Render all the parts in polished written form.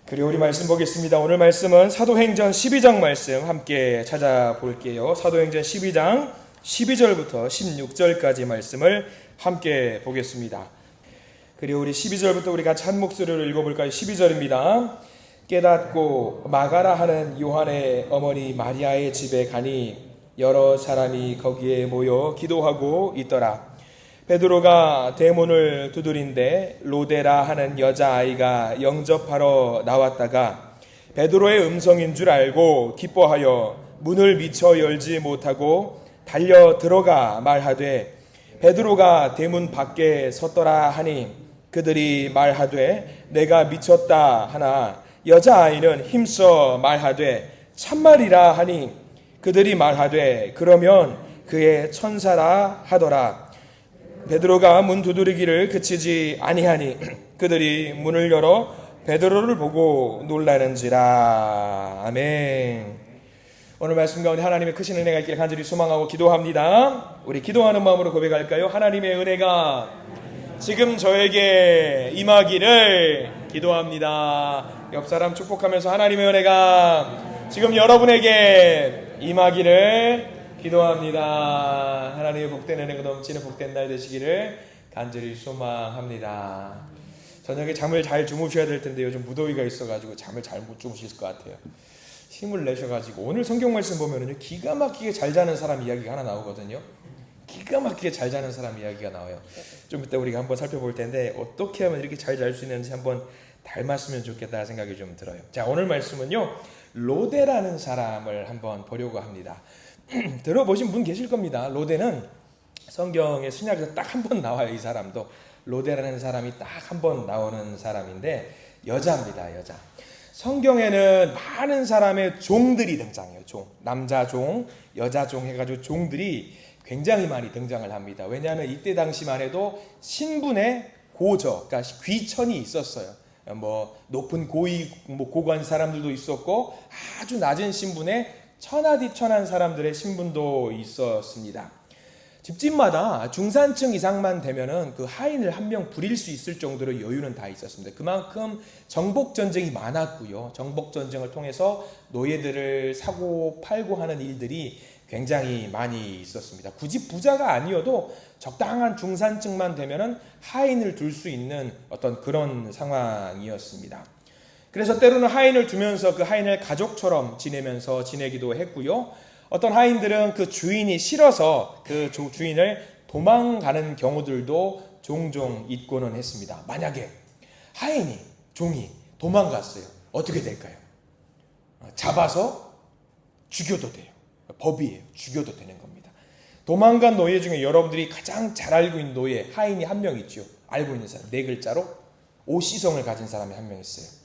그리고 우리 말씀 보겠습니다. 오늘 말씀은 사도행전 12장 말씀 함께 찾아볼게요. 사도행전 12장 12절부터 16절까지 말씀을 함께 보겠습니다. 그리고 우리 12절부터 우리 같이 한 목소리로 읽어볼까요? 12절입니다. 깨닫고 마가라 하는 요한의 어머니 마리아의 집에 가니 여러 사람이 거기에 모여 기도하고 있더라. 베드로가 대문을 두드린데 로데라 하는 여자아이가 영접하러 나왔다가 베드로의 음성인 줄 알고 기뻐하여 문을 미처 열지 못하고 달려 들어가 말하되 베드로가 대문 밖에 섰더라 하니 그들이 말하되 내가 미쳤다 하나 여자아이는 힘써 말하되 참말이라 하니 그들이 말하되 그러면 그의 천사라 하더라. 베드로가 문 두드리기를 그치지 아니하니 그들이 문을 열어 베드로를 보고 놀라는지라. 아멘. 오늘 말씀 가운데 하나님의 크신 은혜가 있기를 간절히 소망하고 기도합니다. 우리 기도하는 마음으로 고백할까요? 하나님의 은혜가 지금 저에게 임하기를 기도합니다. 옆 사람 축복하면서 하나님의 은혜가 지금 여러분에게 임하기를 기도합니다. 하나님의 복된 은혜가 넘치는 복된 날 되시기를 간절히 소망합니다. 저녁에 잠을 잘 주무셔야 될 텐데 요즘 무더위가 있어가지고 잠을 잘 못 주무실 것 같아요. 힘을 내셔가지고 오늘 성경 말씀 보면은 기가 막히게 잘 자는 사람 이야기가 하나 나오거든요. 기가 막히게 잘 자는 사람 이야기가 나와요. 좀 이따 우리가 한번 살펴볼 텐데 어떻게 하면 이렇게 잘 잘 수 있는지 한번 닮았으면 좋겠다 생각이 좀 들어요. 자, 오늘 말씀은요 로데라는 사람을 한번 보려고 합니다. 들어보신 분 계실 겁니다. 로데는 성경의 신약에서 딱 한 번 나와요. 이 사람도 로데라는 사람이 딱 한 번 나오는 사람인데 여자입니다. 여자. 성경에는 많은 사람의 종들이 등장해요. 종, 남자 종, 여자 종 해가지고 종들이 굉장히 많이 등장을 합니다. 왜냐하면 이때 당시만 해도 신분의 고저, 그러니까 귀천이 있었어요. 뭐 높은 고위, 고관 사람들도 있었고 아주 낮은 신분의 천하디천한 사람들의 신분도 있었습니다. 집집마다 중산층 이상만 되면은 그 하인을 한 명 부릴 수 있을 정도로 여유는 다 있었습니다. 그만큼 정복 전쟁이 많았고요. 정복 전쟁을 통해서 노예들을 사고 팔고 하는 일들이 굉장히 많이 있었습니다. 굳이 부자가 아니어도 적당한 중산층만 되면은 하인을 둘 수 있는 어떤 그런 상황이었습니다. 그래서 때로는 하인을 두면서 그 하인을 가족처럼 지내기도 했고요. 어떤 하인들은 그 주인이 싫어서 그 주인을 도망가는 경우들도 종종 있고는 했습니다. 만약에 하인이, 종이 도망갔어요. 어떻게 될까요? 잡아서 죽여도 돼요. 법이에요. 죽여도 되는 겁니다. 도망간 노예 중에 여러분들이 가장 잘 알고 있는 노예, 하인이 한 명 있죠. 알고 있는 사람, 4글자로 오시성을 가진 사람이 한 명 있어요.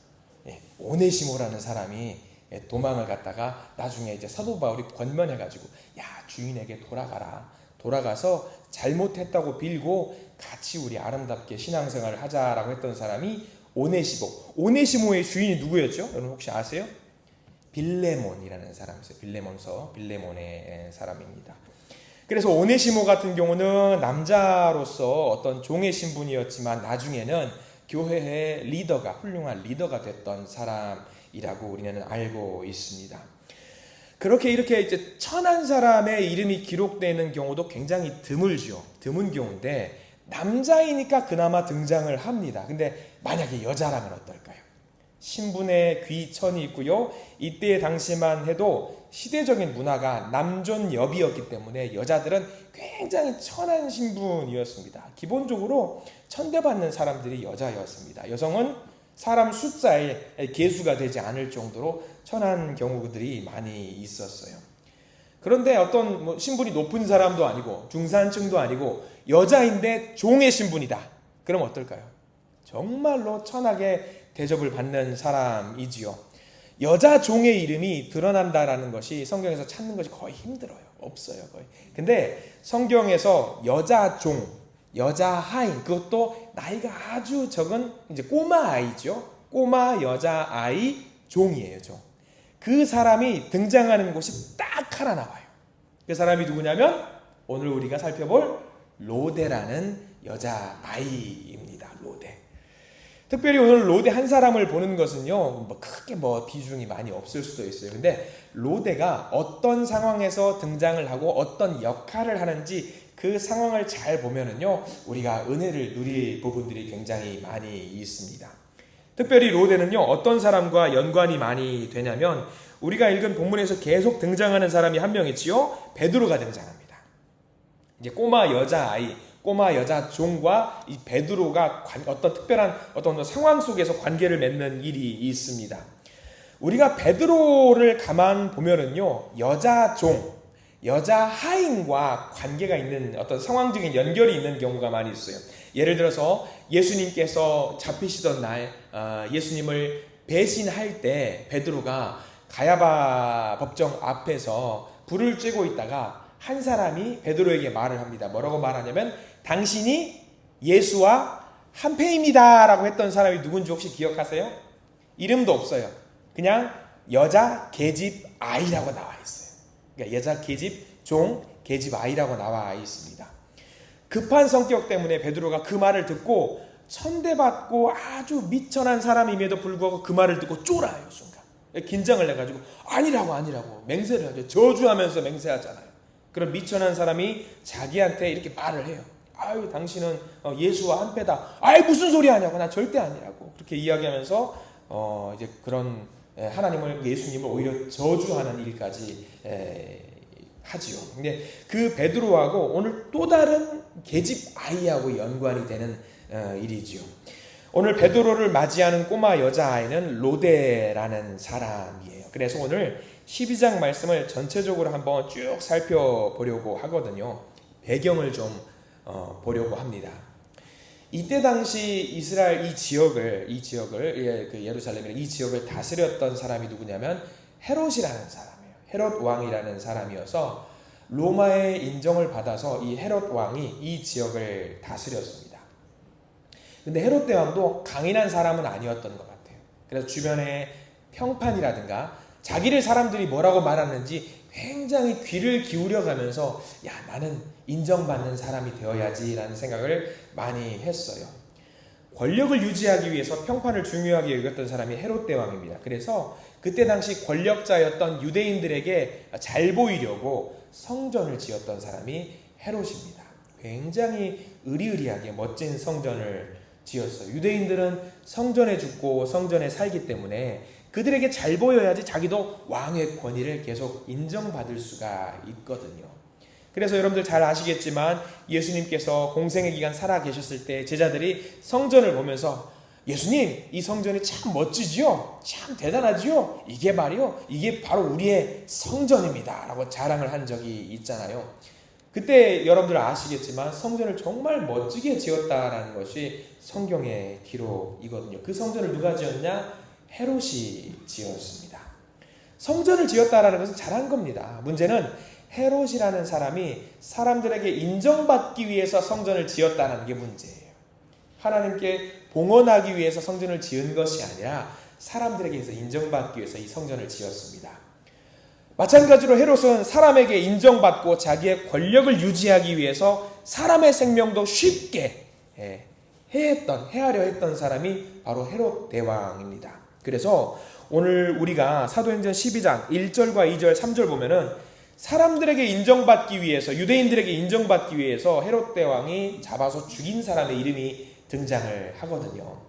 오네시모라는 사람이 도망을 갔다가 나중에 이제 사도 바울이 권면해가지고 야 주인에게 돌아가라. 돌아가서 잘못했다고 빌고 같이 우리 아름답게 신앙생활을 하자라고 했던 사람이 오네시모. 오네시모의 주인이 누구였죠? 여러분 혹시 아세요? 빌레몬이라는 사람이었어요. 빌레몬의 사람입니다. 그래서 오네시모 같은 경우는 남자로서 어떤 종의 신분이었지만 나중에는 교회의 리더가, 훌륭한 리더가 됐던 사람이라고 우리는 알고 있습니다. 그렇게 이렇게 이제 천한 사람의 이름이 기록되는 경우도 굉장히 드물죠. 드문 경우인데 남자이니까 그나마 등장을 합니다. 근데 만약에 여자라면 어떨까요? 신분의 귀천이 있고요. 이때 당시만 해도 시대적인 문화가 남존여비였기 때문에 여자들은 굉장히 천한 신분이었습니다. 기본적으로 천대받는 사람들이 여자였습니다. 여성은 사람 숫자에 계수가 되지 않을 정도로 천한 경우들이 많이 있었어요. 그런데 어떤 신분이 높은 사람도 아니고 중산층도 아니고 여자인데 종의 신분이다. 그럼 어떨까요? 정말로 천하게 대접을 받는 사람이지요. 여자 종의 이름이 드러난다라는 것이 성경에서 찾는 것이 거의 힘들어요. 없어요, 거의. 근데 성경에서 여자 종, 여자 하인, 그것도 나이가 아주 적은 이제 꼬마 아이죠. 꼬마 여자 아이 종이에요, 종. 그 사람이 등장하는 곳이 딱 하나 나와요. 그 사람이 누구냐면 오늘 우리가 살펴볼 로데라는 여자 아이입니다. 로데. 특별히 오늘 로데 한 사람을 보는 것은요, 크게 비중이 많이 없을 수도 있어요. 근데 로데가 어떤 상황에서 등장을 하고 어떤 역할을 하는지 그 상황을 잘 보면은요, 우리가 은혜를 누릴 부분들이 굉장히 많이 있습니다. 특별히 로데는요, 어떤 사람과 연관이 많이 되냐면 우리가 읽은 본문에서 계속 등장하는 사람이 한 명 있지요. 베드로가 등장합니다. 이제 꼬마 여자 종과 이 베드로가 어떤 특별한 어떤 상황 속에서 관계를 맺는 일이 있습니다. 우리가 베드로를 가만 보면은요, 여자 하인과 관계가 있는 어떤 상황적인 연결이 있는 경우가 많이 있어요. 예를 들어서 예수님께서 잡히시던 날 예수님을 배신할 때 베드로가 가야바 법정 앞에서 불을 쬐고 있다가 한 사람이 베드로에게 말을 합니다. 뭐라고 말하냐면 당신이 예수와 한패입니다 라고 했던 사람이 누군지 혹시 기억하세요? 이름도 없어요. 그냥 여자 계집 아이라고 나와 있어요. 그러니까 여자 계집 종, 계집 아이라고 나와 있습니다. 급한 성격 때문에 베드로가 그 말을 듣고 천대받고 아주 미천한 사람임에도 불구하고 그 말을 듣고 쫄아요. 순간 긴장을 해가지고 아니라고 맹세를 하죠. 저주하면서 맹세하잖아요. 그런 미천한 사람이 자기한테 이렇게 말을 해요. 아유, 당신은 예수와 한패다. 아이, 무슨 소리 하냐고. 나 절대 아니라고. 그렇게 이야기하면서 이제 그런 하나님을, 예수님을 오히려 저주하는 일까지 하지요. 근데 그 베드로하고 오늘 또 다른 계집 아이하고 연관이 되는 일이지요. 오늘 베드로를 맞이하는 꼬마 여자아이는 로데라는 사람이에요. 그래서 오늘 12장 말씀을 전체적으로 한번 쭉 살펴보려고 하거든요. 배경을 좀 보려고 합니다. 이때 당시 이스라엘 이 지역을 그 예루살렘이라는 이 지역을 다스렸던 사람이 누구냐면 헤롯이라는 사람이에요. 헤롯 왕이라는 사람이어서 로마의 인정을 받아서 이 헤롯 왕이 이 지역을 다스렸습니다. 근데 헤롯 대왕도 강인한 사람은 아니었던 것 같아요. 그래서 주변에 평판이라든가 자기를 사람들이 뭐라고 말하는지 굉장히 귀를 기울여가면서 야, 나는 인정받는 사람이 되어야지라는 생각을 많이 했어요. 권력을 유지하기 위해서 평판을 중요하게 여겼던 사람이 헤롯 대왕입니다. 그래서 그때 당시 권력자였던 유대인들에게 잘 보이려고 성전을 지었던 사람이 헤롯입니다. 굉장히 의리의리하게 멋진 성전을 지었어요. 유대인들은 성전에 죽고 성전에 살기 때문에 그들에게 잘 보여야지 자기도 왕의 권위를 계속 인정받을 수가 있거든요. 그래서 여러분들 잘 아시겠지만 예수님께서 공생의 기간 살아 계셨을 때 제자들이 성전을 보면서 예수님, 이 성전이 참 멋지지요? 참 대단하지요? 이게 말이요, 이게 바로 우리의 성전입니다 라고 자랑을 한 적이 있잖아요. 그때 여러분들 아시겠지만 성전을 정말 멋지게 지었다라는 것이 성경의 기록이거든요. 그 성전을 누가 지었냐? 헤롯이 지었습니다. 성전을 지었다라는 것은 잘한 겁니다. 문제는 헤롯이라는 사람이 사람들에게 인정받기 위해서 성전을 지었다는 게 문제예요. 하나님께 봉헌하기 위해서 성전을 지은 것이 아니라 사람들에게서 인정받기 위해서 이 성전을 지었습니다. 마찬가지로 헤롯은 사람에게 인정받고 자기의 권력을 유지하기 위해서 사람의 생명도 쉽게 헤아려 했던 사람이 바로 헤롯 대왕입니다. 그래서 오늘 우리가 사도행전 12장 1절과 2절, 3절 보면은 사람들에게 인정받기 위해서, 유대인들에게 인정받기 위해서 헤롯 대왕이 잡아서 죽인 사람의 이름이 등장을 하거든요.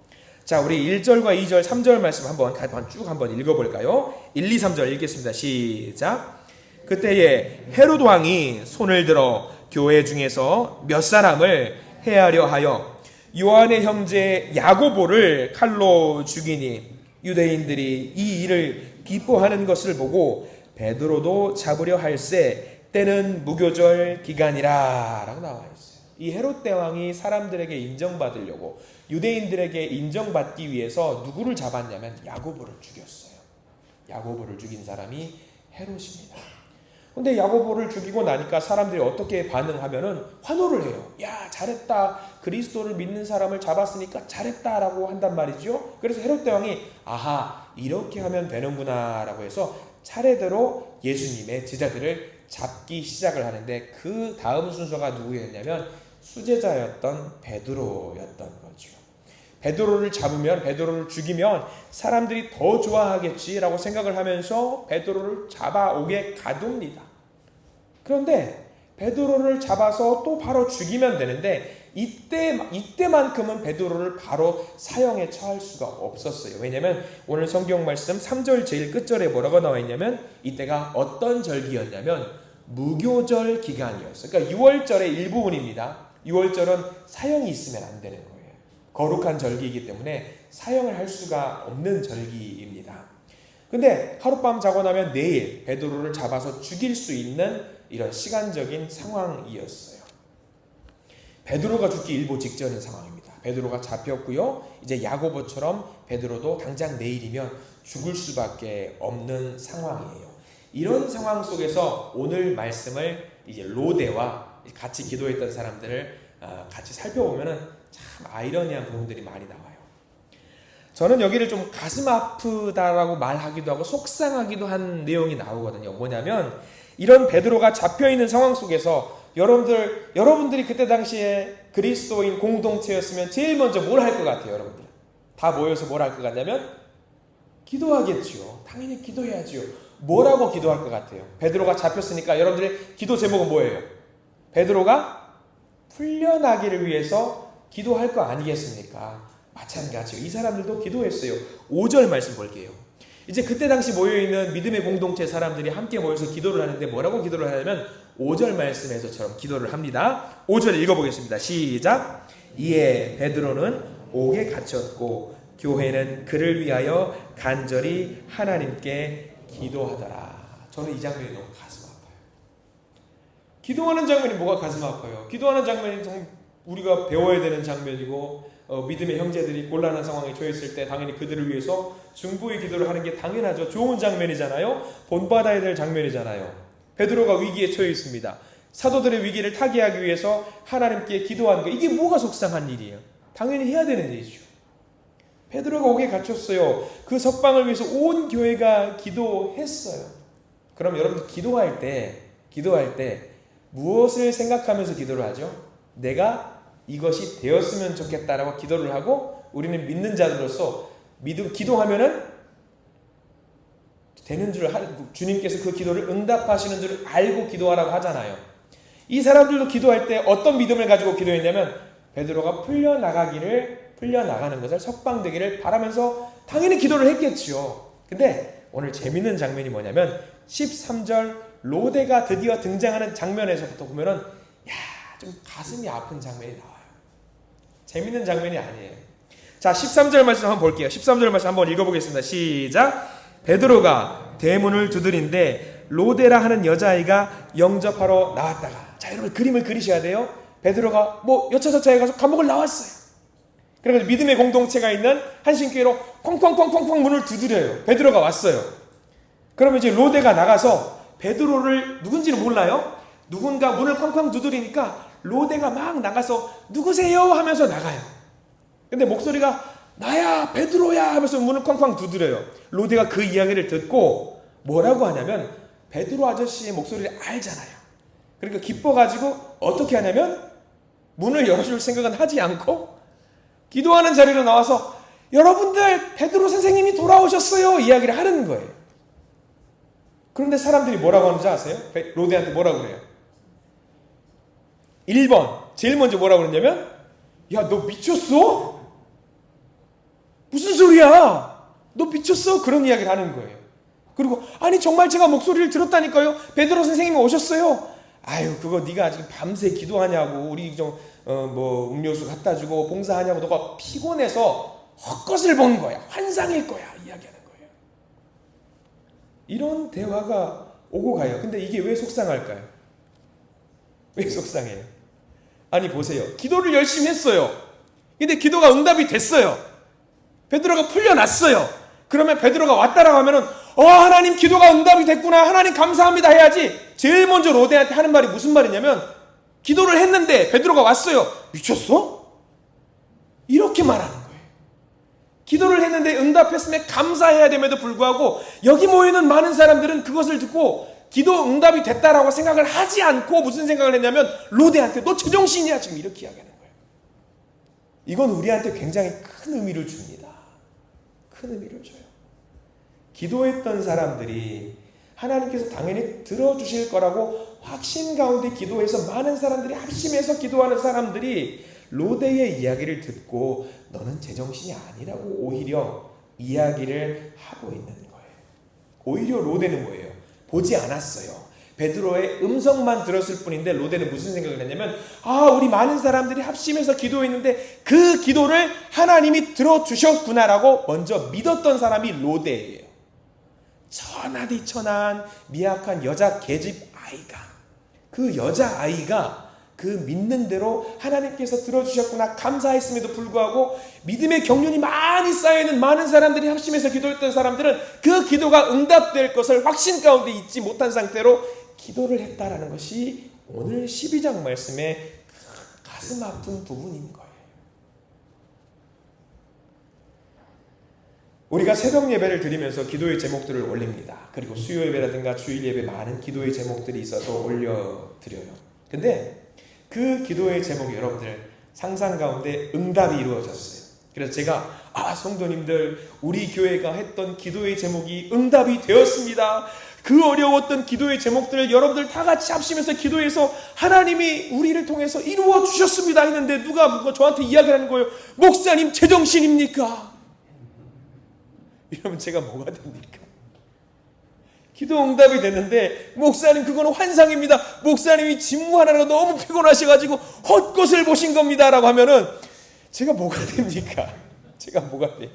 자, 우리 1절과 2절, 3절 말씀 한번 읽어볼까요? 1, 2, 3절 읽겠습니다. 시작. 그때에 헤롯 왕이 손을 들어 교회 중에서 몇 사람을 해하려 하여 요한의 형제 야고보를 칼로 죽이니 유대인들이 이 일을 기뻐하는 것을 보고 베드로도 잡으려 할세 때는 무교절 기간이라 라고 나와 있어요. 이 헤롯 대왕이 사람들에게 인정받으려고, 유대인들에게 인정받기 위해서 누구를 잡았냐면 야고보를 죽였어요. 야고보를 죽인 사람이 헤롯입니다. 근데 야고보를 죽이고 나니까 사람들이 어떻게 반응하면은 환호를 해요. 야, 잘했다. 그리스도를 믿는 사람을 잡았으니까 잘했다라고 한단 말이죠. 그래서 헤롯 대왕이 아하, 이렇게 하면 되는구나 라고 해서 차례대로 예수님의 제자들을 잡기 시작을 하는데 그 다음 순서가 누구였냐면 수제자였던 베드로였던 거죠. 베드로를 잡으면, 베드로를 죽이면 사람들이 더 좋아하겠지라고 생각을 하면서 베드로를 잡아오게 가둡니다. 그런데 베드로를 잡아서 또 바로 죽이면 되는데 이때만큼은 베드로를 바로 사형에 처할 수가 없었어요. 왜냐하면 오늘 성경 말씀 3절 제일 끝절에 뭐라고 나와 있냐면 이때가 어떤 절기였냐면 무교절 기간이었어요. 그러니까 6월절의 일부분입니다. 6월절은 사형이 있으면 안 되는 거예요. 거룩한 절기이기 때문에 사형을 할 수가 없는 절기입니다. 근데 하룻밤 자고 나면 내일 베드로를 잡아서 죽일 수 있는 이런 시간적인 상황이었어요. 베드로가 죽기 일보 직전인 상황입니다. 베드로가 잡혔고요. 이제 야고보처럼 베드로도 당장 내일이면 죽을 수밖에 없는 상황이에요. 이런 상황 속에서 오늘 말씀을 이제 로데와 같이 기도했던 사람들을 같이 살펴보면은 참 아이러니한 부분들이 많이 나와요. 저는 여기를 좀 가슴 아프다라고 말하기도 하고 속상하기도 한 내용이 나오거든요. 뭐냐면 이런 베드로가 잡혀있는 상황 속에서 여러분들이 그때 당시에 그리스도인 공동체였으면 제일 먼저 뭘 할 것 같아요, 여러분들? 다 모여서 뭘 할 것 같냐면 기도하겠죠. 당연히 기도해야죠. 뭐라고 기도할 것 같아요? 베드로가 잡혔으니까 여러분들의 기도 제목은 뭐예요? 베드로가 풀려나기를 위해서 기도할 거 아니겠습니까? 마찬가지요. 이 사람들도 기도했어요. 5절 말씀 볼게요. 이제 그때 당시 모여있는 믿음의 공동체 사람들이 함께 모여서 기도를 하는데 뭐라고 기도를 하냐면 5절 말씀에서처럼 기도를 합니다. 5절 읽어보겠습니다. 시작. 이에 베드로는 옥에 갇혔고 교회는 그를 위하여 간절히 하나님께 기도하더라. 저는 이 장면이 너무 가슴 아파요. 기도하는 장면이 뭐가 가슴 아파요? 기도하는 장면이 우리가 배워야 되는 장면이고 믿음의 형제들이 곤란한 상황에 처했을 때 당연히 그들을 위해서 중보의 기도를 하는 게 당연하죠. 좋은 장면이잖아요. 본받아야 될 장면이잖아요. 베드로가 위기에 처해 있습니다. 사도들의 위기를 타개하기 위해서 하나님께 기도하는 거, 이게 뭐가 속상한 일이에요? 당연히 해야 되는 일이죠. 베드로가 옥에 갇혔어요. 그 석방을 위해서 온 교회가 기도했어요. 그럼 여러분들 기도할 때 무엇을 생각하면서 기도를 하죠? 내가 이것이 되었으면 좋겠다라고 기도를 하고, 우리는 믿는 자들로서 기도하면은 되는 줄 주님께서 그 기도를 응답하시는 줄 알고 기도하라고 하잖아요. 이 사람들도 기도할 때 어떤 믿음을 가지고 기도했냐면 베드로가 풀려나가는 것을, 석방되기를 바라면서 당연히 기도를 했겠지요. 근데 오늘 재밌는 장면이 뭐냐면 13절 로데가 드디어 등장하는 장면에서부터 보면은 좀 가슴이 아픈 장면이 나와요. 재밌는 장면이 아니에요. 자, 13절 말씀 한번 볼게요. 13절 말씀 한번 읽어보겠습니다. 시작. 베드로가 대문을 두드린데 로데라 하는 여자아이가 영접하러 나왔다가, 자, 여러분 그림을 그리셔야 돼요. 베드로가 여차저차 해가서 감옥을 나왔어요. 그래서 믿음의 공동체가 있는 한신교회로 쾅쾅쾅쾅쾅 문을 두드려요. 베드로가 왔어요. 그러면 이제 로데가 나가서 베드로를 누군지는 몰라요. 누군가 문을 쾅쾅 두드리니까 로데가 막 나가서 누구세요? 하면서 나가요. 근데 목소리가 나야 베드로야 하면서 문을 쾅쾅 두드려요. 로데가 그 이야기를 듣고 뭐라고 하냐면 베드로 아저씨의 목소리를 알잖아요. 그러니까 기뻐가지고 어떻게 하냐면 문을 열어줄 생각은 하지 않고 기도하는 자리로 나와서 여러분들 베드로 선생님이 돌아오셨어요 이야기를 하는 거예요. 그런데 사람들이 뭐라고 하는지 아세요? 로데한테 뭐라고 그래요? 1번 제일 먼저 뭐라고 그러냐면 야, 너 미쳤어? 무슨 소리야? 너 미쳤어? 그런 이야기를 하는 거예요. 그리고 아니 정말 제가 목소리를 들었다니까요. 베드로 선생님이 오셨어요. 아유, 그거 네가 지금 밤새 기도하냐고, 우리 좀 음료수 갖다 주고 봉사하냐고, 너가 피곤해서 헛것을 본 거야, 환상일 거야 이야기하는 거예요. 이런 대화가 오고 가요. 근데 이게 왜 속상할까요? 왜 속상해요? 아니 보세요. 기도를 열심히 했어요. 근데 기도가 응답이 됐어요. 베드로가 풀려났어요. 그러면 베드로가 왔다라고 하면은 하나님 기도가 응답이 됐구나, 하나님 감사합니다 해야지. 제일 먼저 로데한테 하는 말이 무슨 말이냐면 기도를 했는데 베드로가 왔어요. 미쳤어? 이렇게 말하는 거예요. 기도를 했는데 응답했음에 감사해야 됨에도 불구하고 여기 모이는 많은 사람들은 그것을 듣고 기도 응답이 됐다라고 생각을 하지 않고 무슨 생각을 했냐면 로데한테 너 제정신이야 지금 이렇게 이야기하는 거예요. 이건 우리한테 굉장히 큰 의미를 줍니다. 큰 의미를 줘요. 기도했던 사람들이 하나님께서 당연히 들어주실 거라고 확신 가운데 기도해서 많은 사람들이 합심해서 기도하는 사람들이 로데의 이야기를 듣고 너는 제정신이 아니라고 오히려 이야기를 하고 있는 거예요. 오히려 로데는 뭐예요? 보지 않았어요. 베드로의 음성만 들었을 뿐인데 로데는 무슨 생각을 했냐면 우리 많은 사람들이 합심해서 기도했는데 그 기도를 하나님이 들어주셨구나라고 먼저 믿었던 사람이 로데예요. 천하디천한 미약한 여자 계집 아이가, 그 여자아이가 그 믿는 대로 하나님께서 들어주셨구나 감사했음에도 불구하고 믿음의 경륜이 많이 쌓여있는 많은 사람들이 합심해서 기도했던 사람들은 그 기도가 응답될 것을 확신 가운데 있지 못한 상태로 기도를 했다라는 것이 오늘 12장 말씀의 가슴 아픈 부분인 거예요. 우리가 새벽 예배를 드리면서 기도의 제목들을 올립니다. 그리고 수요 예배라든가 주일 예배 많은 기도의 제목들이 있어서 올려드려요. 근데 그 기도의 제목이 여러분들 상상 가운데 응답이 이루어졌어요. 그래서 제가 성도님들 우리 교회가 했던 기도의 제목이 응답이 되었습니다. 그 어려웠던 기도의 제목들을 여러분들 다 같이 합심해서 기도해서 하나님이 우리를 통해서 이루어 주셨습니다 했는데 누가 저한테 이야기하는 거예요. 목사님 제정신입니까? 이러면 제가 뭐가 됩니까? 기도 응답이 됐는데 목사님 그거는 환상입니다. 목사님이 직무하느라고 너무 피곤하셔가지고 헛것을 보신 겁니다 라고 하면은 제가 뭐가 됩니까? 제가 뭐가 돼요?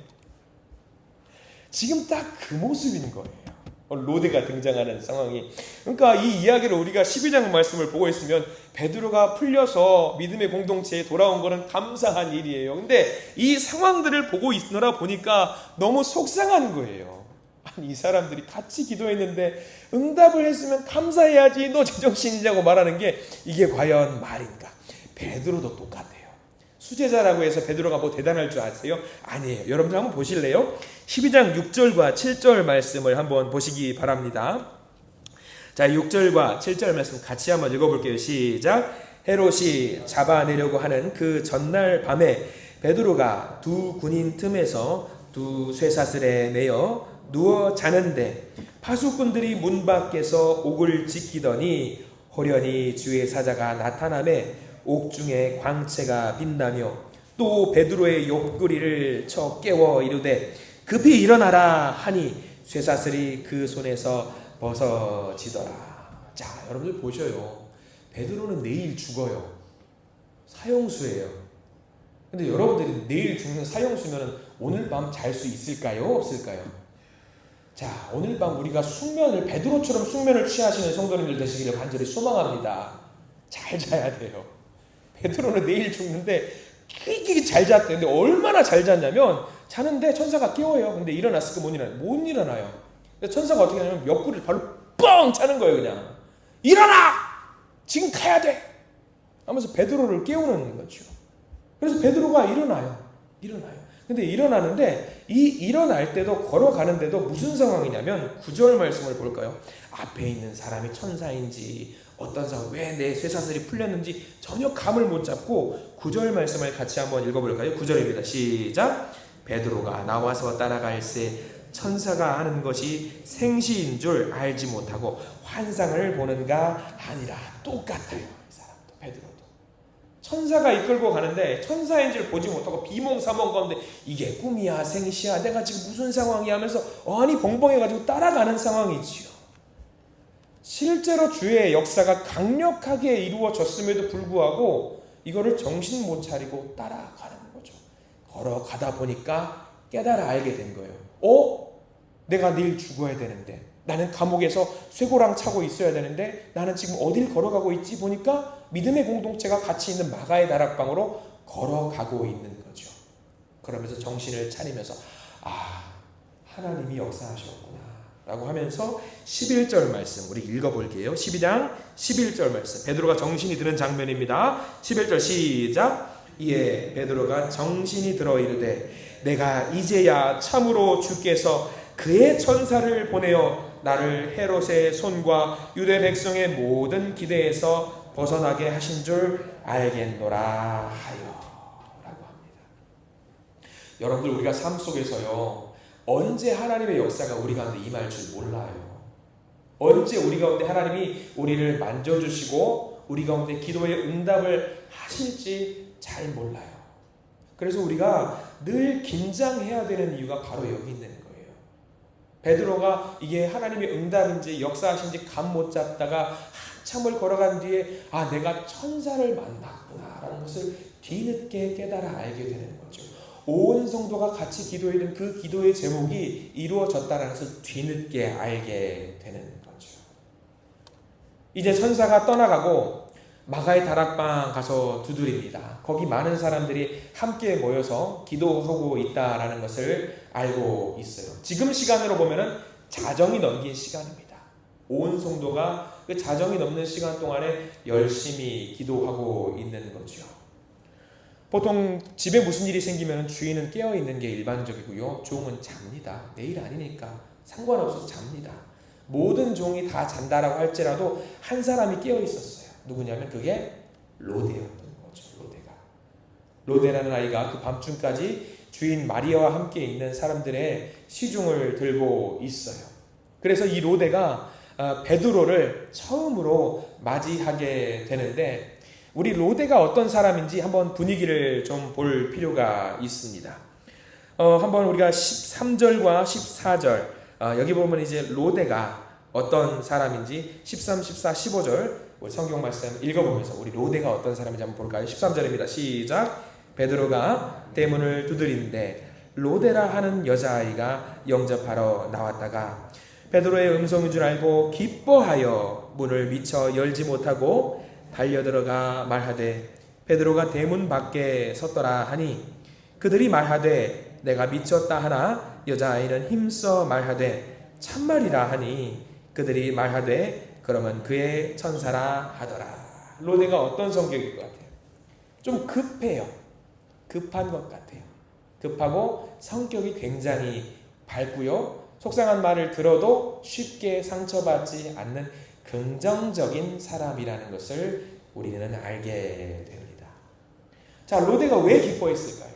지금 딱 그 모습인 거예요. 로데가 등장하는 상황이. 그러니까 이 이야기를 우리가 12장 말씀을 보고 있으면 베드로가 풀려서 믿음의 공동체에 돌아온 것은 감사한 일이에요. 근데 이 상황들을 보고 있느라 보니까 너무 속상한 거예요. 아니 이 사람들이 같이 기도했는데 응답을 했으면 감사해야지 너 제정신이냐고 말하는 게 이게 과연 말인가? 베드로도 똑같아요. 수제자라고 해서 베드로가 뭐 대단할 줄 아세요? 아니에요. 여러분들 한번 보실래요? 12장 6절과 7절 말씀을 한번 보시기 바랍니다. 자, 6절과 7절 말씀 같이 한번 읽어볼게요. 시작. 헤롯이 잡아내려고 하는 그 전날 밤에 베드로가 두 군인 틈에서 두 쇠사슬에 매여 누워 자는데 파수꾼들이 문 밖에서 옥을 지키더니 호련히 주의 사자가 나타나매 옥중에 광채가 빛나며 또 베드로의 옆구리를 쳐 깨워 이르되 급히 일어나라 하니 쇠사슬이 그 손에서 벗어지더라. 자, 여러분들 보셔요. 베드로는 내일 죽어요. 사형수예요. 근데 여러분들이 내일 죽는 사형수면 오늘 밤 잘 수 있을까요? 없을까요? 자, 오늘 밤 우리가 베드로처럼 숙면을 취하시는 성도님들 되시기를 간절히 소망합니다. 잘 자야 돼요. 베드로는 내일 죽는데 끼끼 잘 잤대. 근데 얼마나 잘 잤냐면 자는데 천사가 깨워요. 근데 일어났을까 못 일어나요. 근데 천사가 어떻게 하냐면 옆구리를 발로 뻥 차는 거예요. 그냥 일어나! 지금 가야 돼! 하면서 베드로를 깨우는 거죠. 그래서 베드로가 일어나요. 근데 일어나는데 이 일어날 때도 걸어가는데도 무슨 상황이냐면 9절 말씀을 볼까요? 앞에 있는 사람이 천사인지 어떤 상황, 왜 내 쇠사슬이 풀렸는지 전혀 감을 못 잡고 9절 말씀을 같이 한번 읽어볼까요? 9절입니다. 시작. 베드로가 나와서 따라갈새 천사가 하는 것이 생시인 줄 알지 못하고 환상을 보는가 하니라. 똑같아요. 이 사람도 베드로도. 천사가 이끌고 가는데 천사인 줄 보지 못하고 비몽사몽 가운데 이게 꿈이야 생시야 내가 지금 무슨 상황이야 하면서 어안이 벙벙해가지고 따라가는 상황이지요. 실제로 주의 역사가 강력하게 이루어졌음에도 불구하고 이거를 정신 못 차리고 따라가는 거죠. 걸어가다 보니까 깨달아 알게 된 거예요. 내가 내일 죽어야 되는데 나는 감옥에서 쇠고랑 차고 있어야 되는데 나는 지금 어딜 걸어가고 있지 보니까 믿음의 공동체가 같이 있는 마가의 다락방으로 걸어가고 있는 거죠. 그러면서 정신을 차리면서 하나님이 역사하셨구나 라고 하면서 11절 말씀 우리 읽어볼게요. 12장 11절 말씀 베드로가 정신이 드는 장면입니다. 11절 시작. 이에 베드로가 정신이 들어 이르되 내가 이제야 참으로 주께서 그의 천사를 보내어 나를 헤롯의 손과 유대 백성의 모든 기대에서 벗어나게 하신 줄 알겠노라 하여 라고 합니다. 여러분들 우리가 삶 속에서요, 언제 하나님의 역사가 우리 가운데 임할 줄 몰라요. 언제 우리 가운데 하나님이 우리를 만져주시고 우리 가운데 기도의 응답을 하실지 잘 몰라요. 그래서 우리가 늘 긴장해야 되는 이유가 바로 여기 있는 거예요. 베드로가 이게 하나님의 응답인지 역사하신지 감 못 잡다가 한참을 걸어간 뒤에 내가 천사를 만났구나 라는 것을 뒤늦게 깨달아 알게 되는 거죠. 온 성도가 같이 기도했던 그 기도의 제목이 이루어졌다는 것을 뒤늦게 알게 되는 거죠. 이제 천사가 떠나가고 마가의 다락방 가서 두드립니다. 거기 많은 사람들이 함께 모여서 기도하고 있다라는 것을 알고 있어요. 지금 시간으로 보면은 자정이 넘긴 시간입니다. 온 성도가 그 자정이 넘는 시간 동안에 열심히 기도하고 있는 거죠. 보통 집에 무슨 일이 생기면 주인은 깨어 있는 게 일반적이고요. 종은 잡니다. 내일 아니니까 상관없어서 잡니다. 모든 종이 다 잔다라고 할지라도 한 사람이 깨어 있었어요. 누구냐면 그게 로데였던 거죠. 로데라는 아이가 그 밤중까지 주인 마리아와 함께 있는 사람들의 시중을 들고 있어요. 그래서 이 로데가 베드로를 처음으로 맞이하게 되는데, 우리 로데가 어떤 사람인지 한번 분위기를 좀 볼 필요가 있습니다. 한번 우리가 13절과 14절 여기 보면 이제 로데가 어떤 사람인지 13, 14, 15절 우리 성경 말씀 읽어보면서 우리 로데가 어떤 사람인지 한번 볼까요? 13절입니다. 시작. 베드로가 대문을 두드리는데 로데라 하는 여자아이가 영접하러 나왔다가 베드로의 음성인 줄 알고 기뻐하여 문을 미처 열지 못하고 달려들어가 말하되 베드로가 대문 밖에 섰더라 하니 그들이 말하되 내가 미쳤다 하나 여자아이는 힘써 말하되 참말이라 하니 그들이 말하되 그러면 그의 천사라 하더라. 로데가 어떤 성격일 것 같아요? 좀 급해요. 급한 것 같아요. 급하고 성격이 굉장히 밝고요. 속상한 말을 들어도 쉽게 상처받지 않는 긍정적인 사람이라는 것을 우리는 알게 됩니다. 자, 로데가 왜 기뻐했을까요?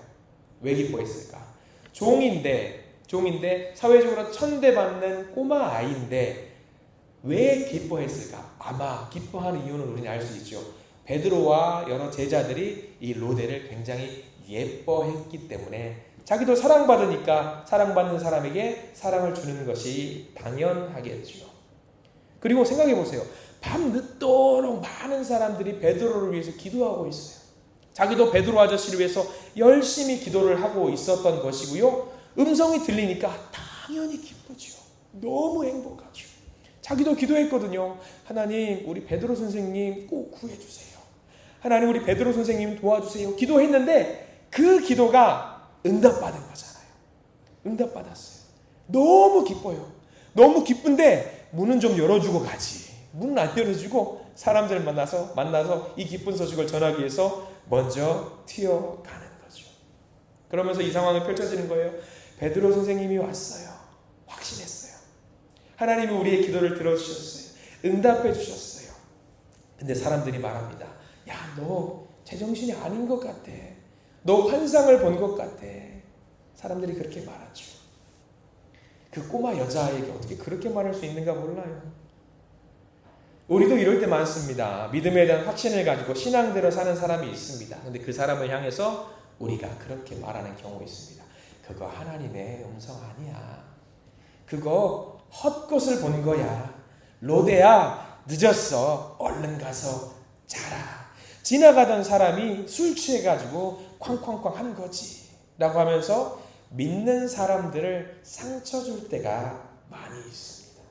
왜 기뻐했을까? 종인데 사회적으로 천대받는 꼬마 아이인데 왜 기뻐했을까? 아마 기뻐하는 이유는 우리는 알 수 있죠. 베드로와 여러 제자들이 이 로데를 굉장히 예뻐했기 때문에 자기도 사랑받으니까 사랑받는 사람에게 사랑을 주는 것이 당연하겠죠. 그리고 생각해 보세요. 밤 늦도록 많은 사람들이 베드로를 위해서 기도하고 있어요. 자기도 베드로 아저씨를 위해서 열심히 기도를 하고 있었던 것이고요. 음성이 들리니까 당연히 기쁘죠. 너무 행복하죠. 자기도 기도했거든요. 하나님, 우리 베드로 선생님 꼭 구해주세요. 하나님, 우리 베드로 선생님 도와주세요. 기도했는데 그 기도가 응답받은 거잖아요. 응답받았어요. 너무 기뻐요. 너무 기쁜데 문은 좀 열어주고 가지. 문은 안 열어주고 사람들 만나서 이 기쁜 소식을 전하기 위해서 먼저 튀어가는 거죠. 그러면서 이 상황이 펼쳐지는 거예요. 베드로 선생님이 왔어요. 확신했어요. 하나님이 우리의 기도를 들어주셨어요. 응답해 주셨어요. 근데 사람들이 말합니다. 야, 너 제정신이 아닌 것 같아. 너 환상을 본 것 같아. 사람들이 그렇게 말하죠. 그 꼬마 여자아이에게 어떻게 그렇게 말할 수 있는가 몰라요. 우리도 이럴 때 많습니다. 믿음에 대한 확신을 가지고 신앙대로 사는 사람이 있습니다. 근데 그 사람을 향해서 우리가 그렇게 말하는 경우 있습니다. 그거 하나님의 음성 아니야. 그거 헛것을 본 거야. 로데야, 늦었어. 얼른 가서 자라. 지나가던 사람이 술 취해가지고 쾅쾅쾅 한 거지 라고 하면서 믿는 사람들을 상처 줄 때가 많이 있습니다.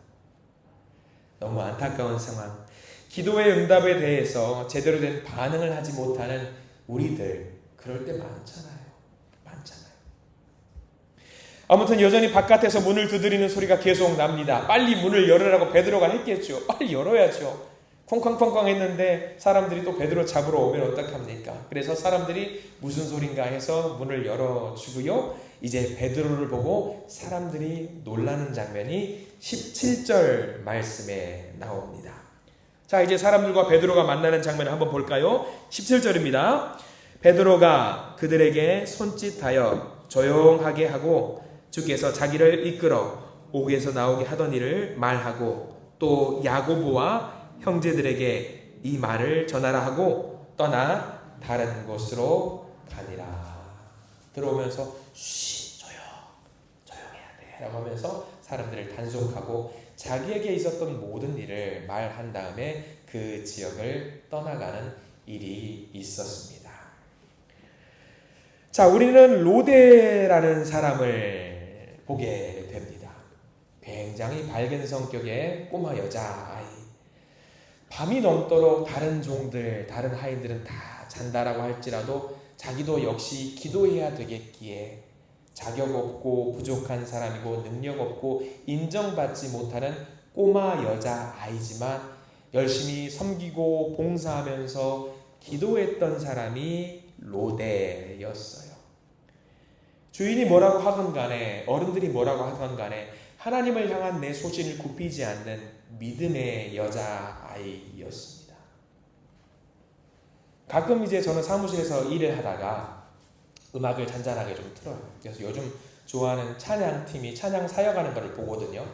너무 안타까운 상황. 기도의 응답에 대해서 제대로 된 반응을 하지 못하는 우리들, 그럴 때 많잖아요. 아무튼 여전히 바깥에서 문을 두드리는 소리가 계속 납니다. 빨리 문을 열으라고 베드로가 했겠죠. 빨리 열어야죠. 콩쾅쾅쾅 했는데 사람들이 또 베드로 잡으러 오면 어떡합니까? 그래서 사람들이 무슨 소린가 해서 문을 열어주고요. 이제 베드로를 보고 사람들이 놀라는 장면이 17절 말씀에 나옵니다. 자, 이제 사람들과 베드로가 만나는 장면을 한번 볼까요? 17절입니다. 베드로가 그들에게 손짓하여 조용하게 하고 주께서 자기를 이끌어 옥에서 나오게 하던 일을 말하고 또 야고보와 형제들에게 이 말을 전하라 하고 떠나 다른 곳으로 가니라. 들어오면서 조용해야 돼 라고 하면서 사람들을 단속하고 자기에게 있었던 모든 일을 말한 다음에 그 지역을 떠나가는 일이 있었습니다. 자, 우리는 로데라는 사람을 보게 됩니다. 굉장히 밝은 성격의 꼬마 여자아이. 밤이 넘도록 다른 종들, 다른 하인들은 다 잔다라고 할지라도 자기도 역시 기도해야 되겠기에 자격 없고 부족한 사람이고 능력 없고 인정받지 못하는 꼬마 여자아이지만 열심히 섬기고 봉사하면서 기도했던 사람이 로데였어요. 주인이 뭐라고 하건 간에, 어른들이 뭐라고 하건 간에 하나님을 향한 내 소신을 굽히지 않는 믿음의 여자아이였습니다. 가끔 이제 저는 사무실에서 일을 하다가 음악을 잔잔하게 좀 틀어요. 그래서 요즘 좋아하는 찬양팀이 찬양 사역하는 걸 보거든요.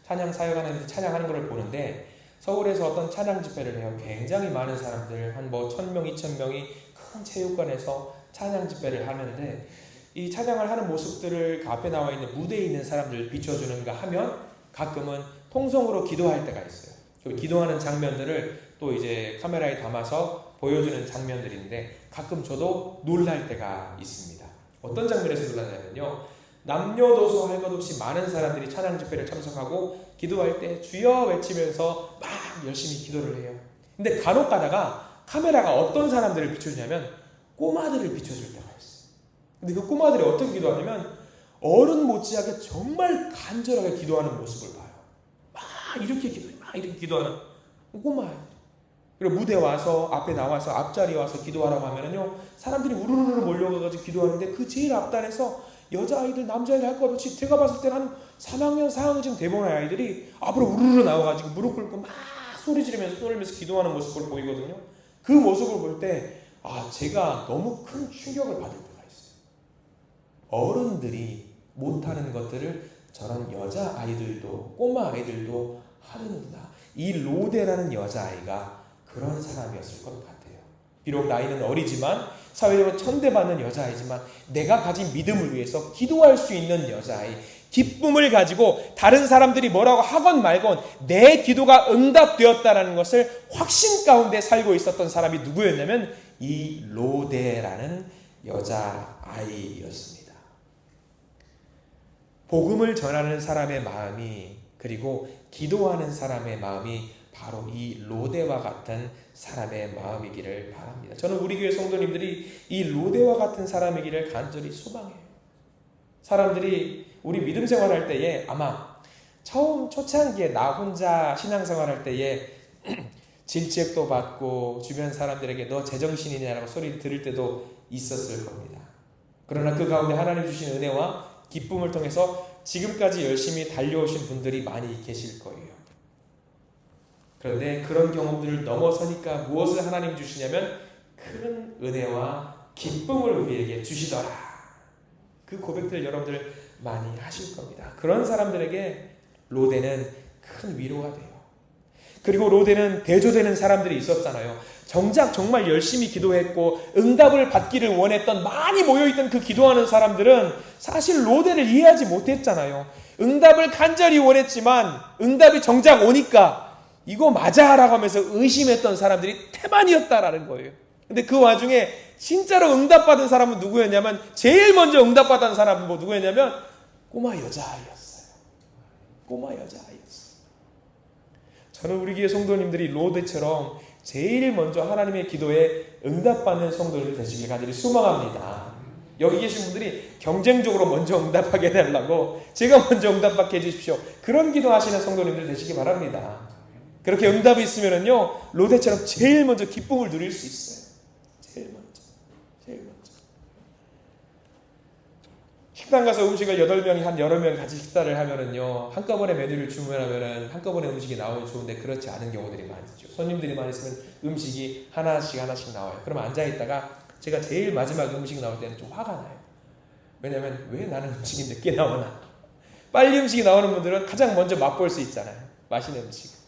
찬양 사역하는 찬양하는 걸 보는데 서울에서 어떤 찬양 집회를 해요. 굉장히 많은 사람들, 한 1000명, 2000명이 큰 체육관에서 찬양 집회를 하는데 이 찬양을 하는 모습들을 그 앞에 나와 있는 무대에 있는 사람들 비춰주는가 하면 가끔은 통성으로 기도할 때가 있어요. 그 기도하는 장면들을 또 이제 카메라에 담아서 보여주는 장면들인데 가끔 저도 놀랄 때가 있습니다. 어떤 장면에서 놀랐냐면요. 남녀노소 할 것 없이 많은 사람들이 찬양 집회를 참석하고 기도할 때 주여 외치면서 막 열심히 기도를 해요. 근데 간혹 가다가 카메라가 어떤 사람들을 비춰주냐면 꼬마들을 비춰줄 때가 있어요. 근데 그 꼬마들이 어떻게 기도하냐면 어른 못지않게 정말 간절하게 기도하는 모습을 봐요. 막 이렇게 기도하는 꼬마예요. 그리고 무대 와서 앞에 나와서 앞자리 와서 기도하라고 하면은요 사람들이 우르르 몰려가지고 기도하는데 그 제일 앞단에서 여자아이들 남자아이들 할 것 없이 제가 봤을 때는 한 3학년 4학년쯤 돼보는 아이들이 앞으로 우르르 나와가지고 무릎 꿇고 막 소리 지르면서 떨면서 기도하는 모습을 보이거든요. 그 모습을 볼 때 제가 너무 큰 충격을 받을 때가 있어요. 어른들이 못하는 것들을 저런 여자아이들도 꼬마 아이들도 하는구나. 이 로데라는 여자아이가 그런 사람이었을 것 같아요. 비록 나이는 어리지만 사회적으로 천대받는 여자아이지만 내가 가진 믿음을 위해서 기도할 수 있는 여자아이, 기쁨을 가지고 다른 사람들이 뭐라고 하건 말건 내 기도가 응답되었다는 것을 확신 가운데 살고 있었던 사람이 누구였냐면 이 로데라는 여자아이였습니다. 복음을 전하는 사람의 마음이 그리고 기도하는 사람의 마음이 바로 이 로데와 같은 사람의 마음이기를 바랍니다. 저는 우리 교회 성도님들이 이 로데와 같은 사람이기를 간절히 소망해요. 사람들이 우리 믿음 생활할 때에 아마 처음 초창기에 나 혼자 신앙생활할 때에 질책도 받고 주변 사람들에게 너 제정신이냐라고 소리 들을 때도 있었을 겁니다. 그러나 그 가운데 하나님 주신 은혜와 기쁨을 통해서 지금까지 열심히 달려오신 분들이 많이 계실 거예요. 그런데 그런 경험들을 넘어서니까 무엇을 하나님 주시냐면 큰 은혜와 기쁨을 우리에게 주시더라. 그 고백들 여러분들 많이 하실 겁니다. 그런 사람들에게 로데는 큰 위로가 돼요. 그리고 로데는 대조되는 사람들이 있었잖아요. 정작 정말 열심히 기도했고 응답을 받기를 원했던 많이 모여있던 그 기도하는 사람들은 사실 로데를 이해하지 못했잖아요. 응답을 간절히 원했지만 응답이 정작 오니까 이거 맞아 라고 하면서 의심했던 사람들이 태반이었다라는 거예요. 근데 그 와중에 진짜로 응답받은 사람은 누구였냐면 제일 먼저 응답받은 사람은 누구였냐면 꼬마 여자아이였어요. 꼬마 여자아이였어요. 저는 우리 교회 성도님들이 로데처럼 제일 먼저 하나님의 기도에 응답받는 성도들 되시길 간절히 소망합니다. 여기 계신 분들이 경쟁적으로 먼저 응답하게 해달라고 제가 먼저 응답받게 해주십시오. 그런 기도하시는 성도님들 되시기 바랍니다. 그렇게 응답이 있으면요 로데처럼 제일 먼저 기쁨을 누릴 수 있어요. 제일 먼저. 식당 가서 음식을 8명이 한 여러 명 같이 식사를 하면은요 한꺼번에 메뉴를 주문하면은 한꺼번에 음식이 나오면 좋은데 그렇지 않은 경우들이 많이 있죠. 손님들이 많이 있으면 음식이 하나씩 나와요. 그럼 앉아 있다가 제가 제일 마지막 음식 나올 때는 좀 화가 나요. 왜냐하면 왜 나는 음식이 늦게 나오나? 빨리 음식이 나오는 분들은 가장 먼저 맛볼 수 있잖아요. 맛있는 음식.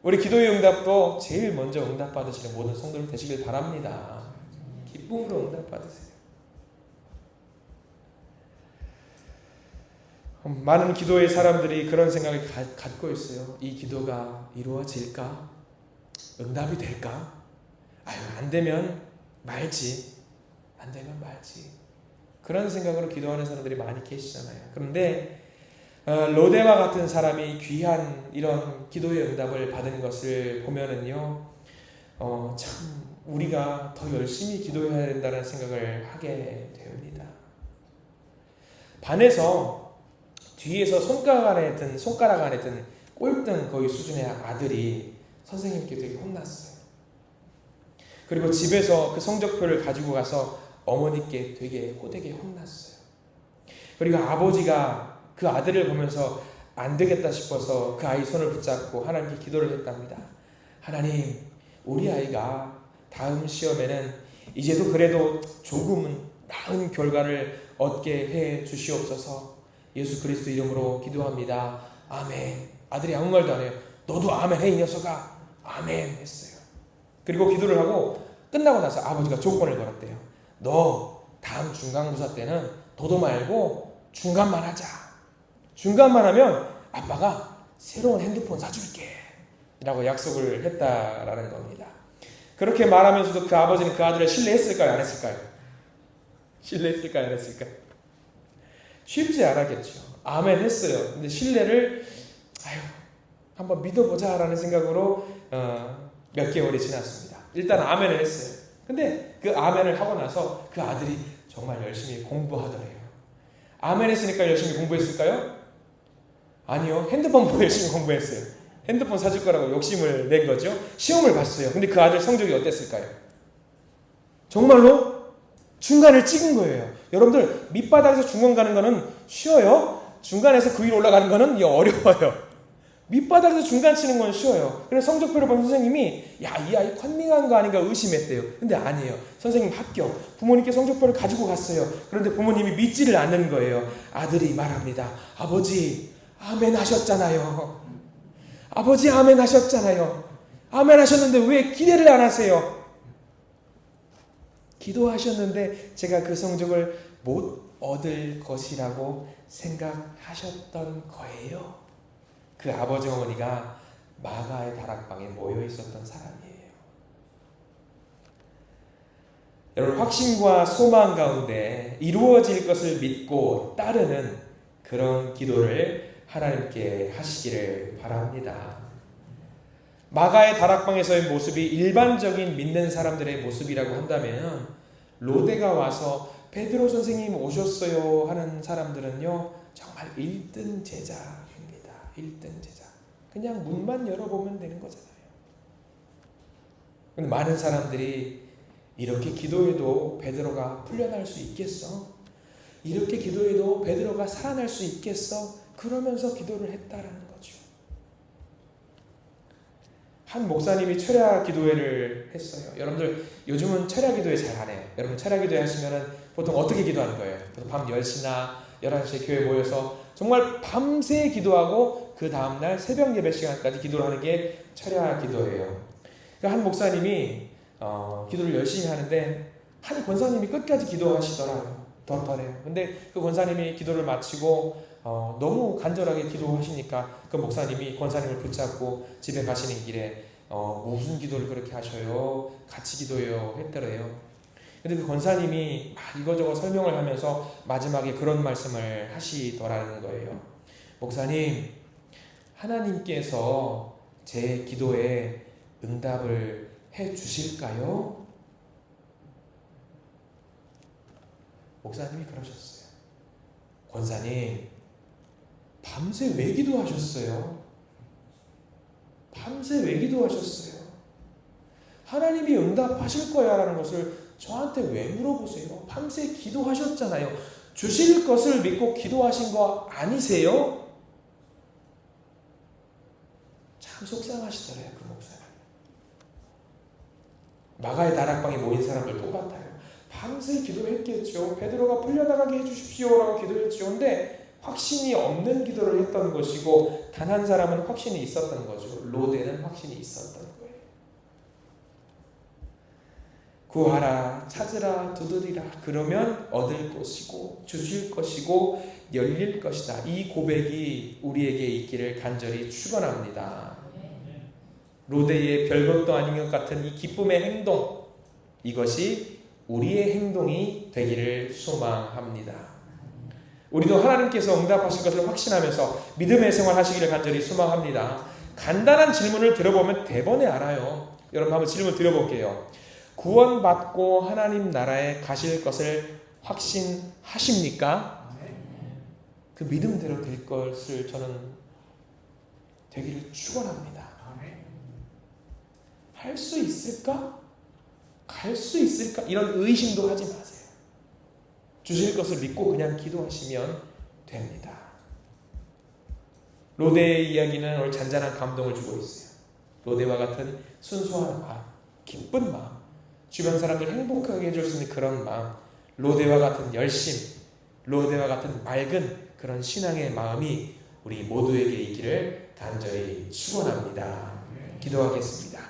우리 기도의 응답도 제일 먼저 응답받으시는 모든 성도들 되시길 바랍니다. 기쁨으로 응답받으세요. 많은 기도의 사람들이 그런 생각을 갖고 있어요. 이 기도가 이루어질까? 응답이 될까? 아유, 안 되면 말지. 안 되면 말지. 그런 생각으로 기도하는 사람들이 많이 계시잖아요. 그런데 로데와 같은 사람이 귀한 이런 기도의 응답을 받은 것을 보면은요, 참 우리가 더 열심히 기도해야 된다는 생각을 하게 됩니다. 반에서 뒤에서 손가락 안에 든 꼴등 거의 수준의 아들이 선생님께 되게 혼났어요. 그리고 집에서 그 성적표를 가지고 가서 어머니께 되게 호되게 혼났어요. 그리고 아버지가 그 아들을 보면서 안 되겠다 싶어서 그 아이 손을 붙잡고 하나님께 기도를 했답니다. 하나님, 우리 아이가 다음 시험에는 이제도 그래도 조금은 나은 결과를 얻게 해 주시옵소서. 예수 그리스도 이름으로 기도합니다. 아멘. 아들이 아무 말도 안 해요. 너도 아멘 해, 이 녀석아. 아멘 했어요. 그리고 기도를 하고 끝나고 나서 아버지가 조건을 걸었대요. 너 다음 중간고사 때는 도도 말고 중간만 하자. 중간만 하면 아빠가 새로운 핸드폰 사줄게 라고 약속을 했다라는 겁니다. 그렇게 말하면서도 그 아버지는 그 아들을 신뢰했을까요? 안 했을까요? 신뢰했을까요? 안 했을까요? 쉽지 않았겠죠. 아멘 했어요. 근데 신뢰를 한번 믿어보자 라는 생각으로 몇 개월이 지났습니다. 일단 아멘을 했어요. 근데 그 아멘을 하고 나서 그 아들이 정말 열심히 공부하더래요. 아멘 했으니까 열심히 공부했을까요? 아니요. 핸드폰 보고 열심히 공부했어요. 핸드폰 사줄 거라고 욕심을 낸 거죠. 시험을 봤어요. 근데 그 아들 성적이 어땠을까요? 정말로 중간을 찍은 거예요. 여러분들 밑바닥에서 중간 가는 거는 쉬워요. 중간에서 그 위로 올라가는 거는 어려워요. 밑바닥에서 중간 치는 건 쉬워요. 그래서 성적표를 본 선생님이 이 아이 컨닝한 거 아닌가 의심했대요. 근데 아니에요. 선생님 합격. 부모님께 성적표를 가지고 갔어요. 그런데 부모님이 믿지를 않는 거예요. 아들이 말합니다. 아버지 아멘 하셨잖아요. 아버지 아멘 하셨잖아요. 아멘 하셨는데 왜 기대를 안 하세요? 기도하셨는데 제가 그 성적을 못 얻을 것이라고 생각하셨던 거예요. 그 아버지 어머니가 마가의 다락방에 모여 있었던 사람이에요. 여러분, 확신과 소망 가운데 이루어질 것을 믿고 따르는 그런 기도를 하나님께 하시기를 바랍니다. 마가의 다락방에서의 모습이 일반적인 믿는 사람들의 모습이라고 한다면, 로데가 와서 베드로 선생님 오셨어요 하는 사람들은요, 정말 1등 제자입니다. 1등 제자. 그냥 문만 열어보면 되는 거잖아요. 근데 많은 사람들이 이렇게 기도해도 베드로가 풀려날 수 있겠어? 이렇게 기도해도 베드로가 살아날 수 있겠어? 그러면서 기도를 했다라는 거죠. 한 목사님이 철야 기도회를 했어요. 여러분들 요즘은 철야 기도회 잘 안 해요. 여러분 철야 기도회 하시면은 보통 어떻게 기도하는 거예요? 보통 밤 10시나 11시에 교회 모여서 정말 밤새 기도하고 그 다음날 새벽 예배 시간까지 기도를 하는 게 철야 기도예요. 한 목사님이 기도를 열심히 하는데 한 권사님이 끝까지 기도하시더라고요. 덜덜해요. 근데 그 권사님이 기도를 마치고 너무 간절하게 기도하시니까 그 목사님이 권사님을 붙잡고 집에 가시는 길에 무슨 기도를 그렇게 하셔요? 같이 기도해요 했더래요. 근데 그 권사님이 막 이거저거 설명을 하면서 마지막에 그런 말씀을 하시더라는 거예요. 목사님, 하나님께서 제 기도에 응답을 해 주실까요? 목사님이 그러셨어요. 권사님, 밤새 왜 기도하셨어요? 밤새 왜 기도하셨어요? 하나님이 응답하실 거야 라는 것을 저한테 왜 물어보세요? 밤새 기도하셨잖아요. 주실 것을 믿고 기도하신 거 아니세요? 참 속상하시더래요, 그 목사님. 마가의 다락방에 모인 사람들 똑같아요. 밤새 기도했겠죠. 베드로가 풀려나가게 해주십시오라고 기도했죠. 근데 확신이 없는 기도를 했던 것이고 단 한 사람은 확신이 있었던 거죠. 로데는 확신이 있었던 거예요. 구하라, 찾으라, 두드리라. 그러면 얻을 것이고 주실 것이고 열릴 것이다. 이 고백이 우리에게 있기를 간절히 축원합니다. 로데의 별것도 아닌 것 같은 이 기쁨의 행동, 이것이 우리의 행동이 되기를 소망합니다. 우리도 하나님께서 응답하실 것을 확신하면서 믿음의 생활 하시기를 간절히 소망합니다. 간단한 질문을 들어보면 대번에 알아요. 여러분 한번 질문 드려볼게요. 구원받고 하나님 나라에 가실 것을 확신하십니까? 그 믿음대로 될 것을 저는 되기를 축원합니다. 할 수 있을까? 갈 수 있을까? 이런 의심도 하지 마세요. 주실 것을 믿고 그냥 기도하시면 됩니다. 로데의 이야기는 오늘 잔잔한 감동을 주고 있어요. 로데와 같은 순수한 마음, 기쁜 마음, 주변 사람들 행복하게 해줄 수 있는 그런 마음, 로데와 같은 열심, 로데와 같은 맑은 그런 신앙의 마음이 우리 모두에게 있기를 간절히 축원합니다. 기도하겠습니다.